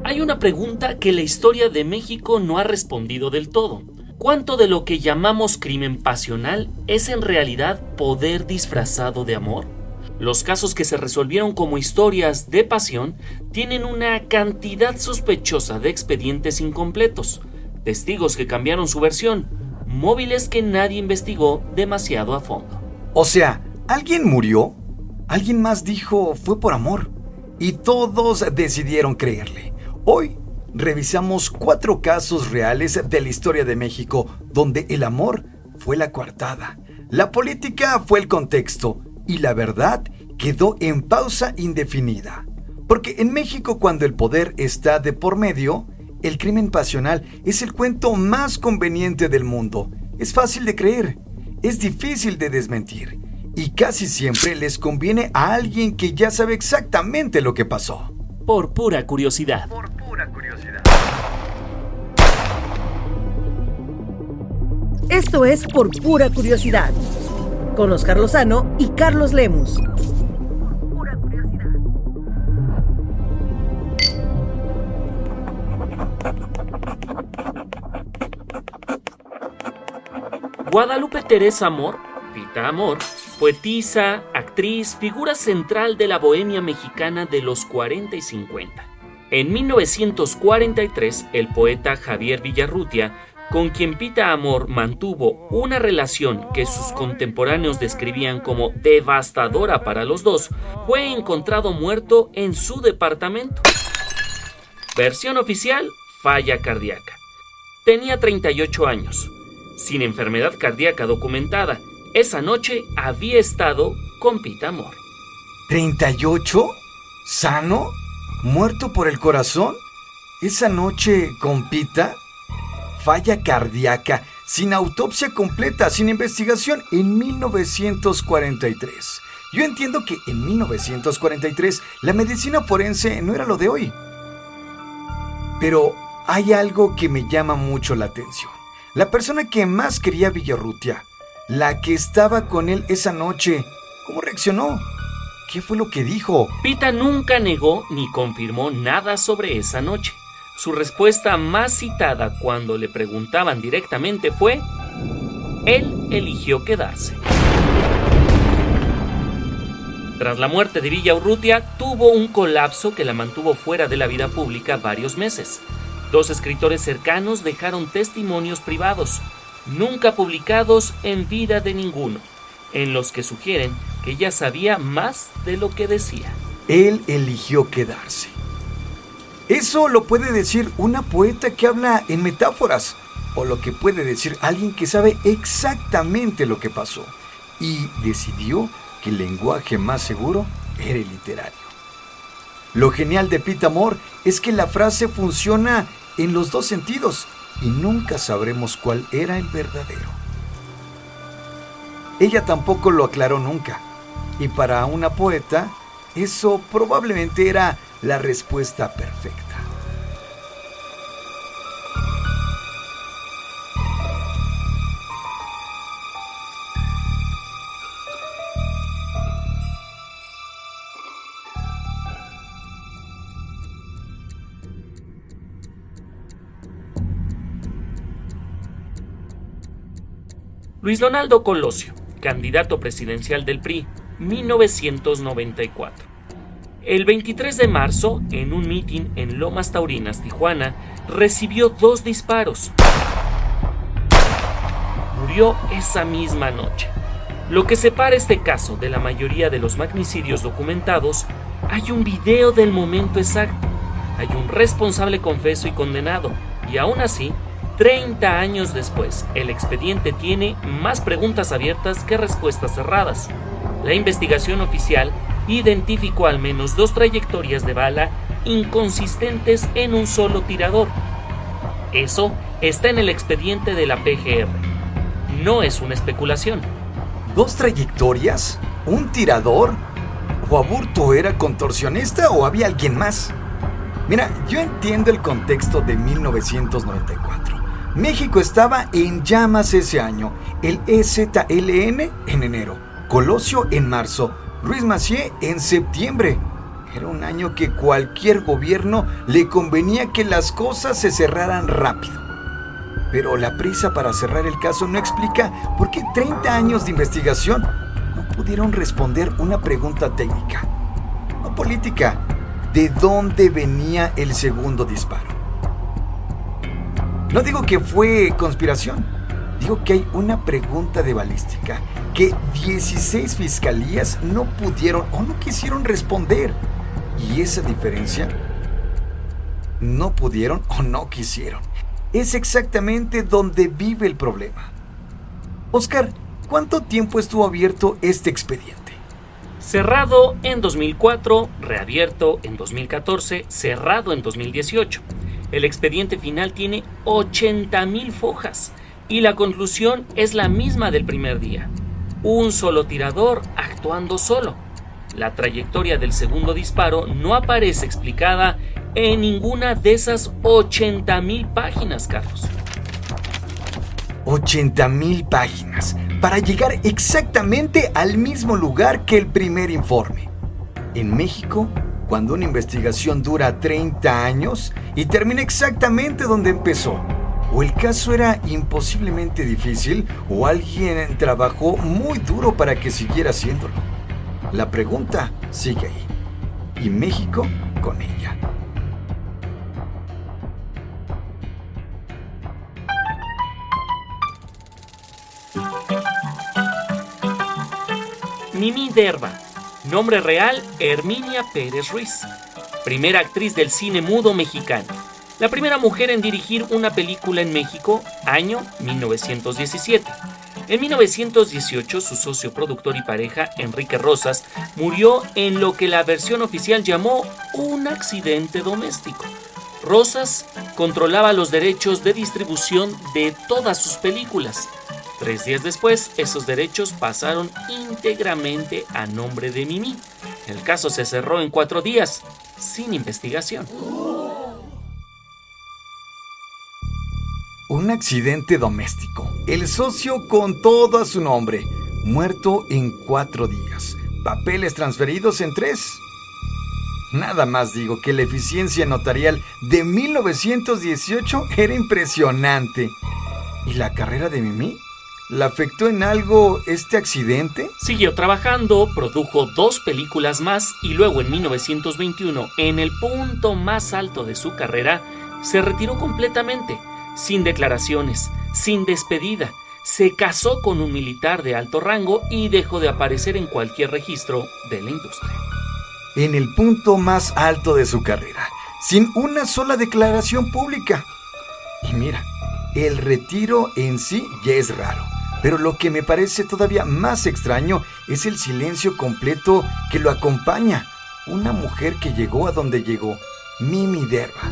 Hay una pregunta que la historia de México no ha respondido del todo. ¿Cuánto de lo que llamamos crimen pasional es en realidad poder disfrazado de amor? Los casos que se resolvieron como historias de pasión tienen una cantidad sospechosa de expedientes incompletos, testigos que cambiaron su versión, móviles que nadie investigó demasiado a fondo. O sea, ¿alguien murió? Alguien más dijo fue por amor y todos decidieron creerle. Hoy revisamos 4 casos reales de la historia de México donde el amor fue la coartada, la política fue el contexto y la verdad quedó en pausa indefinida. Porque en México, cuando el poder está de por medio, el crimen pasional es el cuento más conveniente del mundo. Es fácil de creer, es difícil de desmentir y casi siempre les conviene a alguien que ya sabe exactamente lo que pasó. Por pura curiosidad. Esto es Por Pura Curiosidad, con Oscar Lozano y Carlos Lemus. Pura curiosidad. Guadalupe Teresa Amor, Pita Amor, poetisa, actriz, figura central de la bohemia mexicana de los 40 y 50. En 1943, el poeta Javier Villarrutia, con quien Pita Amor mantuvo una relación que sus contemporáneos describían como devastadora para los dos, fue encontrado muerto en su departamento. Versión oficial, falla cardíaca. Tenía 38 años, sin enfermedad cardíaca documentada. Esa noche había estado con Pita Amor. ¿38? ¿Sano? ¿Muerto por el corazón? ¿Esa noche con Pita? Falla cardíaca, sin autopsia completa, sin investigación, en 1943. Yo entiendo que en 1943 la medicina forense no era lo de hoy. Pero hay algo que me llama mucho la atención. La persona que más quería a Villarrutia, la que estaba con él esa noche, ¿cómo reaccionó? ¿Qué fue lo que dijo? Pita nunca negó ni confirmó nada sobre esa noche. Su respuesta más citada cuando le preguntaban directamente fue: él eligió quedarse. Tras la muerte de Villarrutia, tuvo un colapso que la mantuvo fuera de la vida pública varios meses. 2 escritores cercanos dejaron testimonios privados, nunca publicados en vida de ninguno, en los que sugieren que ella sabía más de lo que decía. Él eligió quedarse. Eso lo puede decir una poeta que habla en metáforas, o lo que puede decir alguien que sabe exactamente lo que pasó y decidió que el lenguaje más seguro era el literario. Lo genial de Pita Amor es que la frase funciona en los 2 sentidos y nunca sabremos cuál era el verdadero. Ella tampoco lo aclaró nunca, y para una poeta, eso probablemente era la respuesta perfecta. Luis Donaldo Colosio, candidato presidencial del PRI, 1994. El 23 de marzo, en un mitin en Lomas Taurinas, Tijuana, recibió 2 disparos. Murió esa misma noche. Lo que separa este caso de la mayoría de los magnicidios documentados, hay un video del momento exacto, hay un responsable confeso y condenado, y aún así, 30 años después, el expediente tiene más preguntas abiertas que respuestas cerradas. La investigación oficial identificó al menos 2 trayectorias de bala inconsistentes en un solo tirador. Eso está en el expediente de la PGR. No es una especulación. ¿2 trayectorias? ¿Un tirador? ¿O Aburto era contorsionista o había alguien más? Mira, yo entiendo el contexto de 1994. México estaba en llamas ese año. El EZLN en enero, Colosio en marzo, Ruiz Massieu en septiembre. Era un año que cualquier gobierno le convenía que las cosas se cerraran rápido. Pero la prisa para cerrar el caso no explica por qué 30 años de investigación no pudieron responder una pregunta técnica, no política. ¿De dónde venía el segundo disparo? No digo que fue conspiración, digo que hay una pregunta de balística que 16 fiscalías no pudieron o no quisieron responder. Y esa diferencia, no pudieron o no quisieron, es exactamente donde vive el problema. Oscar, ¿cuánto tiempo estuvo abierto este expediente? Cerrado en 2004, reabierto en 2014, cerrado en 2018. El expediente final tiene 80,000 fojas y la conclusión es la misma del primer día. Un solo tirador actuando solo. La trayectoria del segundo disparo no aparece explicada en ninguna de esas 80,000 páginas, Carlos. 80,000 páginas para llegar exactamente al mismo lugar que el primer informe. En México, cuando una investigación dura 30 años y termina exactamente donde empezó, o el caso era imposiblemente difícil o alguien trabajó muy duro para que siguiera haciéndolo. La pregunta sigue ahí, y México con ella. Mimi Derba, nombre real Herminia Pérez Ruiz, primera actriz del cine mudo mexicano, la primera mujer en dirigir una película en México, año 1917. En 1918, su socio productor y pareja, Enrique Rosas, murió en lo que la versión oficial llamó un accidente doméstico. Rosas controlaba los derechos de distribución de todas sus películas. 3 días después, esos derechos pasaron íntegramente a nombre de Mimi. El caso se cerró en 4 días, sin investigación. Un accidente doméstico. El socio con todo a su nombre, muerto en 4 días. Papeles transferidos en 3. Nada más digo que la eficiencia notarial de 1918 era impresionante. ¿Y la carrera de Mimi? ¿La afectó en algo este accidente? Siguió trabajando, produjo 2 películas más y luego en 1921, en el punto más alto de su carrera, se retiró completamente, sin declaraciones, sin despedida. Se casó con un militar de alto rango y dejó de aparecer en cualquier registro de la industria. En el punto más alto de su carrera, sin una sola declaración pública. Y mira, el retiro en sí ya es raro, pero lo que me parece todavía más extraño es el silencio completo que lo acompaña. Una mujer que llegó a donde llegó, Mimi Derba,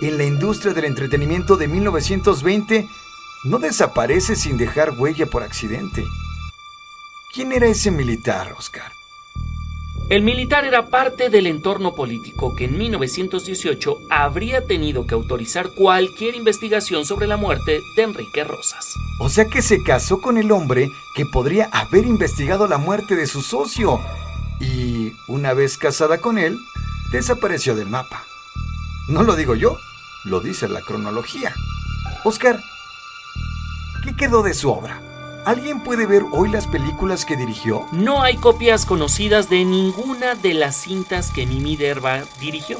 en la industria del entretenimiento de 1920, no desaparece sin dejar huella por accidente. ¿Quién era ese militar, Oscar? El militar era parte del entorno político que en 1918 habría tenido que autorizar cualquier investigación sobre la muerte de Enrique Rosas. O sea que se casó con el hombre que podría haber investigado la muerte de su socio. Y una vez casada con él, desapareció del mapa. No lo digo yo, lo dice la cronología. Oscar, ¿qué quedó de su obra? ¿Alguien puede ver hoy las películas que dirigió? No hay copias conocidas de ninguna de las cintas que Mimi Derba dirigió.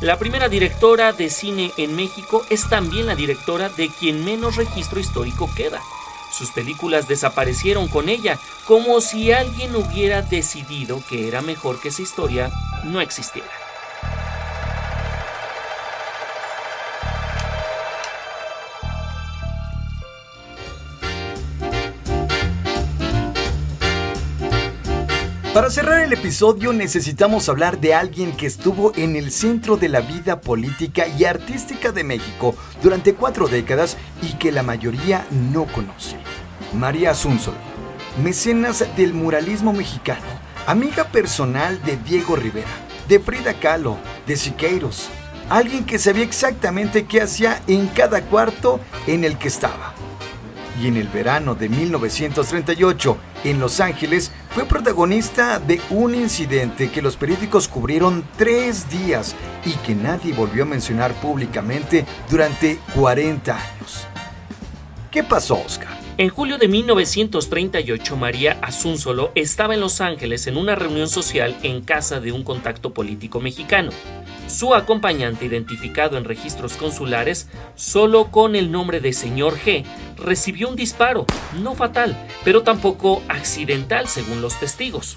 La primera directora de cine en México es también la directora de quien menos registro histórico queda. Sus películas desaparecieron con ella, como si alguien hubiera decidido que era mejor que esa historia no existiera. Para cerrar el episodio necesitamos hablar de alguien que estuvo en el centro de la vida política y artística de México durante 4 décadas y que la mayoría no conoce. María Asunción, mecenas del muralismo mexicano, amiga personal de Diego Rivera, de Frida Kahlo, de Siqueiros, alguien que sabía exactamente qué hacía en cada cuarto en el que estaba. Y en el verano de 1938, en Los Ángeles, fue protagonista de un incidente que los periódicos cubrieron 3 días y que nadie volvió a mencionar públicamente durante 40 años. ¿Qué pasó, Oscar? En julio de 1938, María Asúnzolo estaba en Los Ángeles en una reunión social en casa de un contacto político mexicano. Su acompañante, identificado en registros consulares solo con el nombre de señor G, recibió un disparo, no fatal, pero tampoco accidental según los testigos.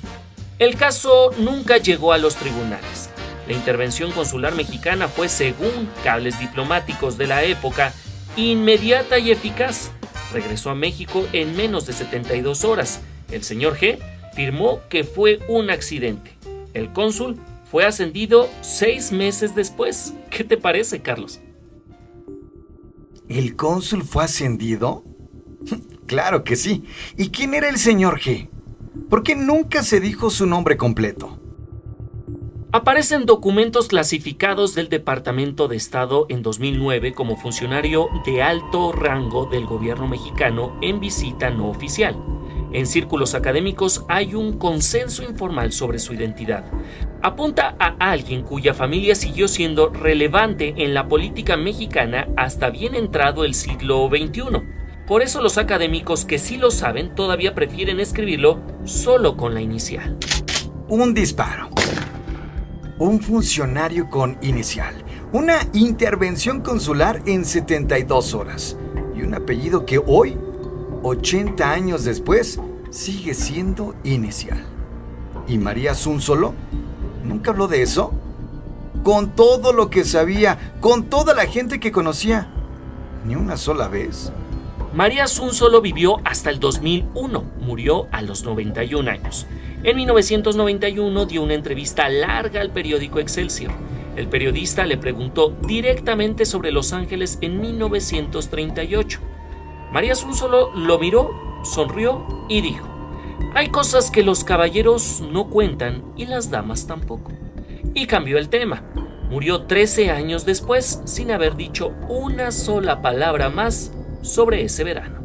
El caso nunca llegó a los tribunales. La intervención consular mexicana fue, según cables diplomáticos de la época, inmediata y eficaz. Regresó a México en menos de 72 horas. El señor G firmó que fue un accidente. El cónsul fue ascendido 6 meses después. ¿Qué te parece, Carlos? ¿El cónsul fue ascendido? Claro que sí. ¿Y quién era el señor G? ¿Por qué nunca se dijo su nombre completo? Aparecen documentos clasificados del Departamento de Estado en 2009 como funcionario de alto rango del gobierno mexicano en visita no oficial. En círculos académicos hay un consenso informal sobre su identidad. Apunta a alguien cuya familia siguió siendo relevante en la política mexicana hasta bien entrado el siglo XXI. Por eso los académicos que sí lo saben todavía prefieren escribirlo solo con la inicial. Un disparo. Un funcionario con inicial. Una intervención consular en 72 horas. Y un apellido que hoy, 80 años después, sigue siendo inicial. ¿Y María Asúnzolo? ¿Nunca habló de eso? Con todo lo que sabía, con toda la gente que conocía, ¿ni una sola vez? María Asúnzolo vivió hasta el 2001, murió a los 91 años. En 1991 dio una entrevista larga al periódico Excelsior. El periodista le preguntó directamente sobre Los Ángeles en 1938. María Asúnzolo lo miró, sonrió y dijo: hay cosas que los caballeros no cuentan y las damas tampoco. Y cambió el tema. Murió 13 años después sin haber dicho una sola palabra más sobre ese verano.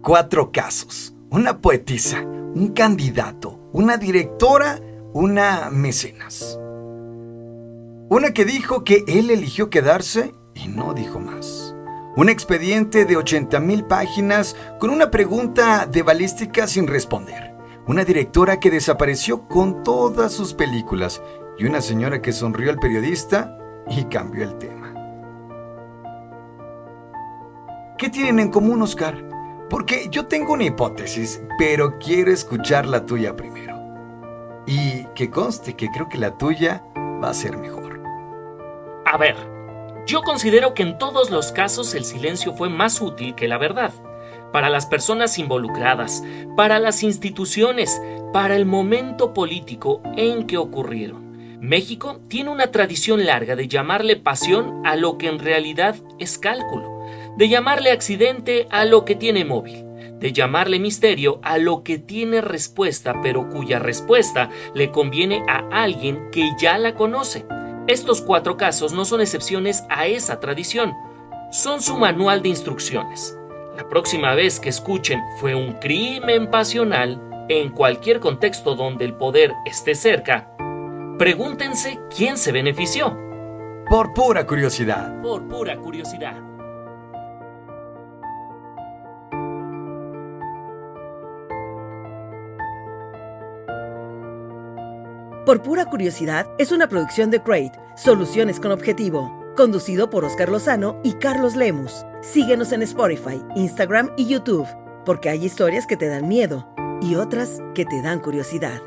Cuatro casos. Una poetisa, un candidato, una directora, una mecenas. Una que dijo que él eligió quedarse y no dijo más. Un expediente de 80,000 páginas con una pregunta de balística sin responder. Una directora que desapareció con todas sus películas. Y una señora que sonrió al periodista y cambió el tema. ¿Qué tienen en común, Oscar? Porque yo tengo una hipótesis, pero quiero escuchar la tuya primero. Y que conste que creo que la tuya va a ser mejor. A ver, yo considero que en todos los casos el silencio fue más útil que la verdad. Para las personas involucradas, para las instituciones, para el momento político en que ocurrieron. México tiene una tradición larga de llamarle pasión a lo que en realidad es cálculo, de llamarle accidente a lo que tiene móvil, de llamarle misterio a lo que tiene respuesta, pero cuya respuesta le conviene a alguien que ya la conoce. Estos 4 casos no son excepciones a esa tradición, son su manual de instrucciones. La próxima vez que escuchen "fue un crimen pasional" en cualquier contexto donde el poder esté cerca, pregúntense quién se benefició. Por pura curiosidad. Por pura curiosidad. Por pura curiosidad es una producción de Crate, Soluciones con Objetivo, conducido por Oscar Lozano y Carlos Lemus. Síguenos en Spotify, Instagram y YouTube, porque hay historias que te dan miedo y otras que te dan curiosidad.